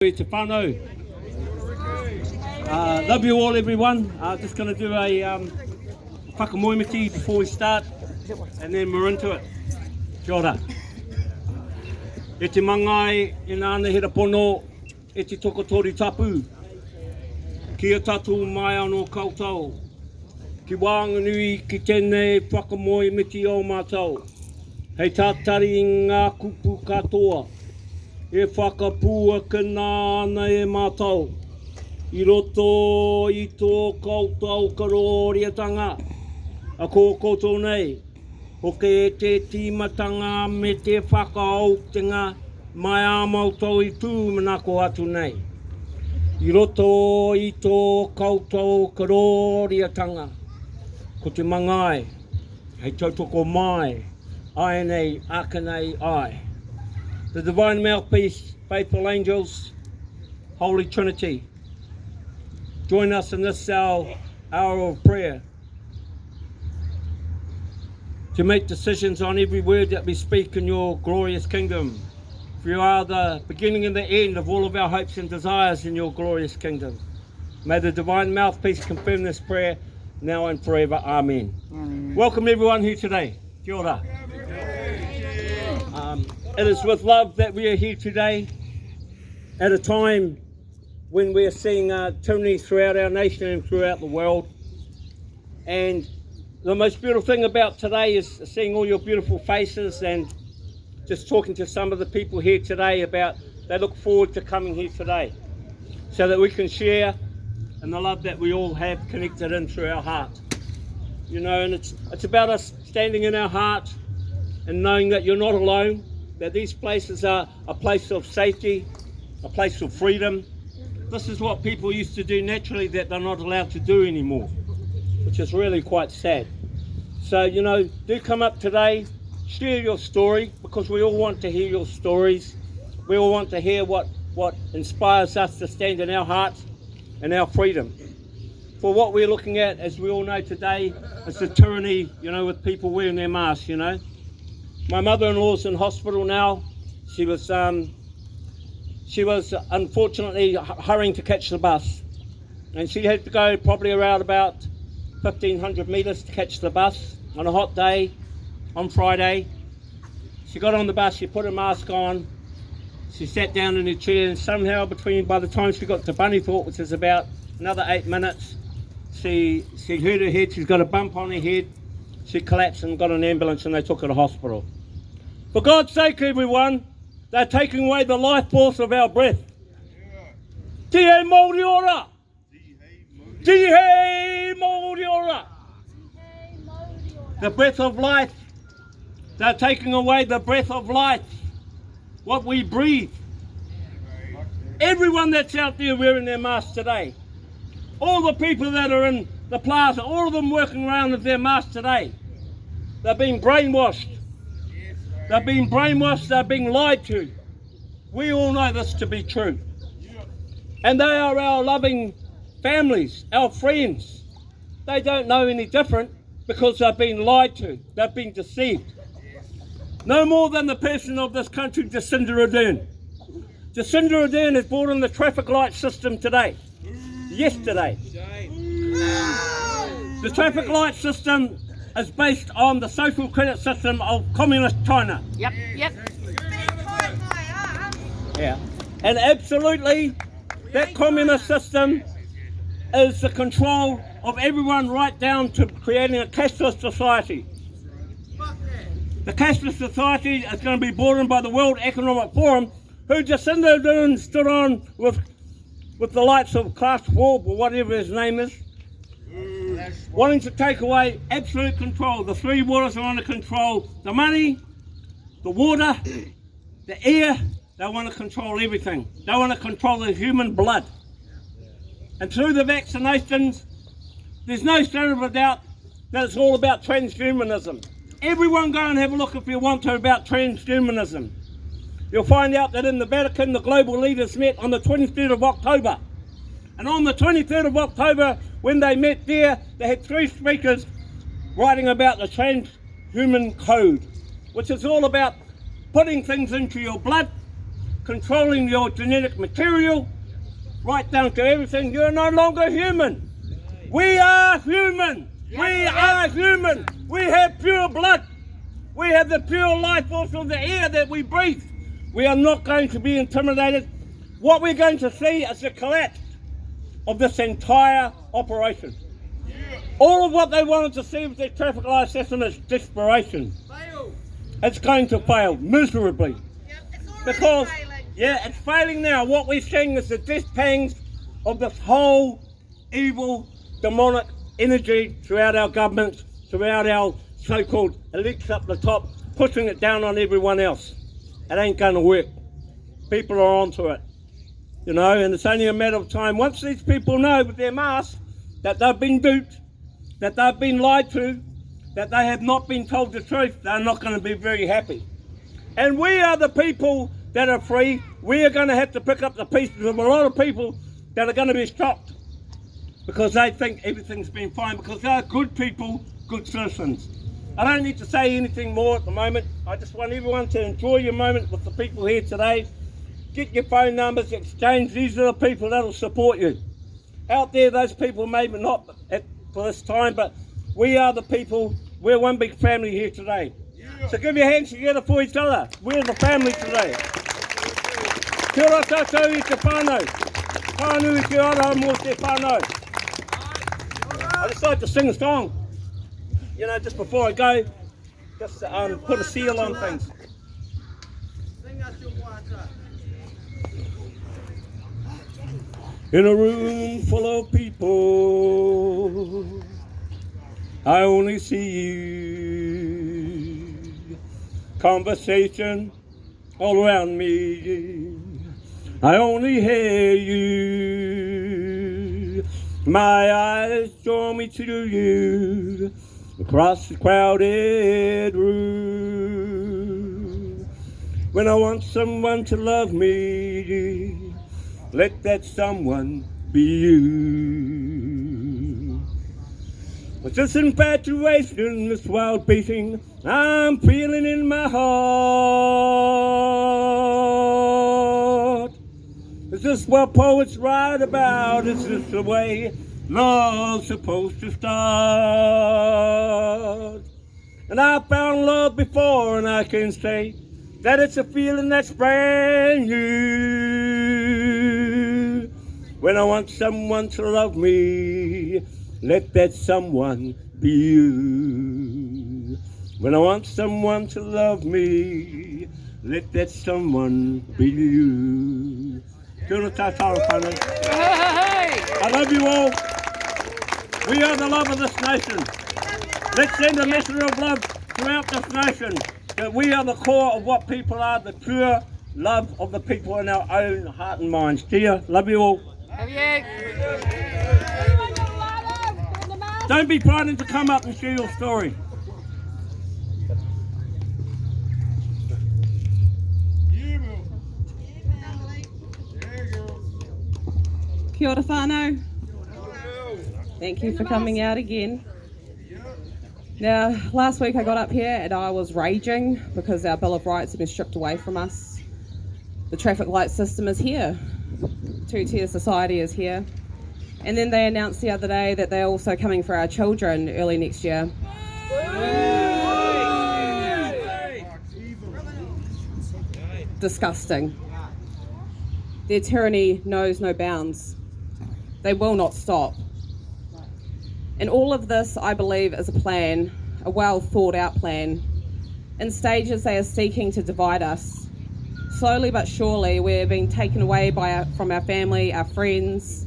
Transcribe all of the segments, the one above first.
Te whānau. Love you all, everyone. Just going to do a whakamoemiti before we start, and then we're into it. Kia ora. E te mangai, e nā anehira pono, e te tokotori tapu. Kia tātou mai anō koutou. Ki wānganui ki tēnei whakamoemiti o mātou. Hei tātari i ngā kupu katoa. E whakapua kina ana e mātou. I roto i tō koutou karoriatanga. A kō koutou nei. Hoke e te tīmatanga me te whakaautenga mai a mātou i tū manako atu nei. I roto i tō koutou karoriatanga. Ko te mangai. Hei tautoko mai. Ai nei, aka nei ai. The Divine Mouthpiece, Faithful Angels, Holy Trinity. Join us in this hour of prayer to make decisions on every word that we speak in your glorious kingdom. For you are the beginning and the end of all of our hopes and desires in your glorious kingdom. May the Divine Mouthpiece confirm this prayer now and forever. Amen. Amen. Welcome everyone here today. Kia ora. It is with love that we are here today at a time when we are seeing tyranny throughout our nation and throughout the world. And the most beautiful thing about today is seeing all your beautiful faces and just talking to some of the people here today about they look forward to coming here today so that we can share in the love that we all have connected in through our heart. You know, and it's about us standing in our heart and knowing that you're not alone. That these places are a place of safety, a place of freedom. This is what people used to do naturally that they're not allowed to do anymore, which is really quite sad. So, you know, do come up today, share your story, because we all want to hear your stories. We all want to hear what inspires us to stand in our hearts and our freedom. For what we're looking at, as we all know today, is the tyranny, you know, with people wearing their masks, you know. My mother-in-law's in hospital now. She was unfortunately hurrying to catch the bus, and she had to go probably around about 1,500 metres to catch the bus on a hot day on Friday. She got on the bus, she put her mask on, she sat down in her chair, and somehow by the time she got to Bunnythorpe, which is about another 8 minutes, she hurt her head. She's got a bump on her head. She collapsed and got an ambulance, and they took her to hospital. For God's sake, everyone, they're taking away the life force of our breath. Tihe Māori ora! Tihe Māori ora! The breath of life. They're taking away the breath of life. What we breathe. Everyone that's out there wearing their masks today. All the people that are in the plaza, all of them working around with their masks today. They're being brainwashed. They're being brainwashed, they're being lied to. We all know this to be true. And they are our loving families, our friends. They don't know any different because they've been lied to. They've been deceived. No more than the person of this country, Jacinda Ardern. Jacinda Ardern has brought in the traffic light system today. Yesterday. The traffic light system is based on the social credit system of communist China. Yep. Yeah. And absolutely, that communist system is the control of everyone right down to creating a cashless society. The cashless society is going to be brought in by the World Economic Forum, who Jacinda Ardern stood on with the likes of Klaus Schwab or whatever his name is. Wanting to take away absolute control. The three waters are under control. The money, the water, the air, they want to control everything. They want to control the human blood. And through the vaccinations, there's no shadow of a doubt that it's all about transhumanism. Everyone go and have a look if you want to about transhumanism. You'll find out that in the Vatican, the global leaders met on the 23rd of October. And on the 23rd of October, when they met there, they had 3 speakers writing about the transhuman code, which is all about putting things into your blood, controlling your genetic material, right down to everything, you're no longer human. We are human. We are human. We have pure blood. We have the pure life force of the air that we breathe. We are not going to be intimidated. What we're going to see is the collapse of this entire operation. All of what they wanted to see with their traffic light system is desperation. It's going to fail miserably. Because, it's failing now. What we're seeing is the death pangs of this whole evil, demonic energy throughout our governments, throughout our so-called elites up the top, pushing it down on everyone else. It ain't going to work. People are onto it, you know, and it's only a matter of time. Once these people know with their masks that they've been duped, that they've been lied to, that they have not been told the truth, they're not going to be very happy. And we are the people that are free. We are going to have to pick up the pieces of a lot of people that are going to be shocked because they think everything's been fine, because they are good people, good citizens. I don't need to say anything more at the moment. I just want everyone to enjoy your moment with the people here today. Get your phone numbers, exchange. These are the people that will support you. Out there, those people maybe not for this time, but we are the people. We're one big family here today. So give your hands together for each other. We're the family today. Kia ora tātou I te whānau. Whānui ki ora mō te whānau. I just like to sing a song, you know, just before I go, just put a seal on things. In a room full of people, I only see you. Conversation all around me, I only hear you. My eyes draw me to you across the crowded room. When I want someone to love me, let that someone be you. With this infatuation, this wild beating I'm feeling in my heart. Is this what poets write about? Is this the way love's supposed to start? And I found love before, and I can say that it's a feeling that's brand new. When I want someone to love me, let that someone be you. When I want someone to love me, let that someone be you. Kia ora tātou whānau. I love you all. We are the love of this nation. Let's send a message of love throughout this nation, that we are the core of what people are, the pure love of the people in our own heart and minds. Kia, love you all. Love you. Don't be frightened to come up and share your story. Kia ora whānau. Thank you for coming out again. Now, last week I got up here and I was raging because our Bill of Rights have been stripped away from us. The traffic light system is here. Two-tier society is here. And then they announced the other day that they're also coming for our children early next year. Disgusting. Their tyranny knows no bounds. They will not stop. And all of this, I believe, is a plan, a well thought out plan. In stages, they are seeking to divide us. Slowly but surely, we're being taken away from our family, our friends,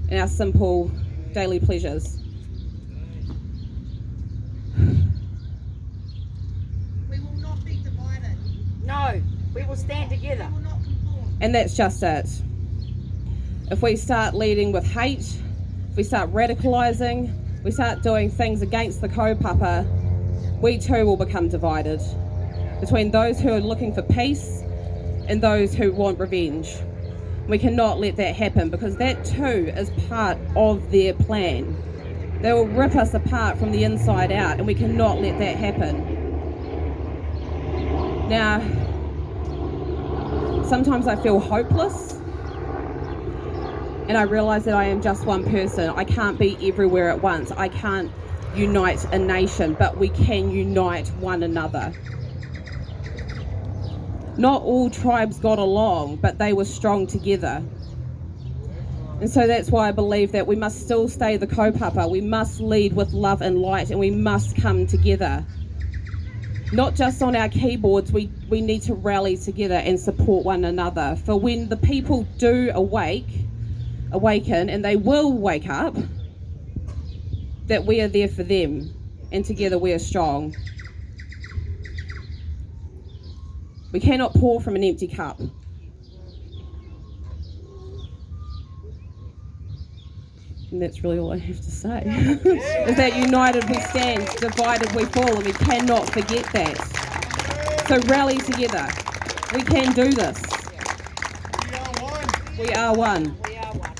and our simple daily pleasures. We will not be divided. No, we will stand together. We will not conform. And that's just it. If we start leading with hate, if we start radicalising, we start doing things against the kaupapa, we too will become divided between those who are looking for peace and those who want revenge. We cannot let that happen, because that too is part of their plan. They will rip us apart from the inside out, and we cannot let that happen. Now, Sometimes I feel hopeless, and I realise that I am just one person. I can't be everywhere at once. I can't unite a nation, but we can unite one another. Not all tribes got along, but they were strong together. And so that's why I believe that we must still stay the kaupapa. We must lead with love and light, and we must come together. Not just on our keyboards, we need to rally together and support one another. For when the people do awaken, and they will wake up, that we are there for them, and together we are strong. We cannot pour from an empty cup. And that's really all I have to say. Is that united we stand, divided we fall, and we cannot forget that. So rally together. We can do this. We are one. We are one.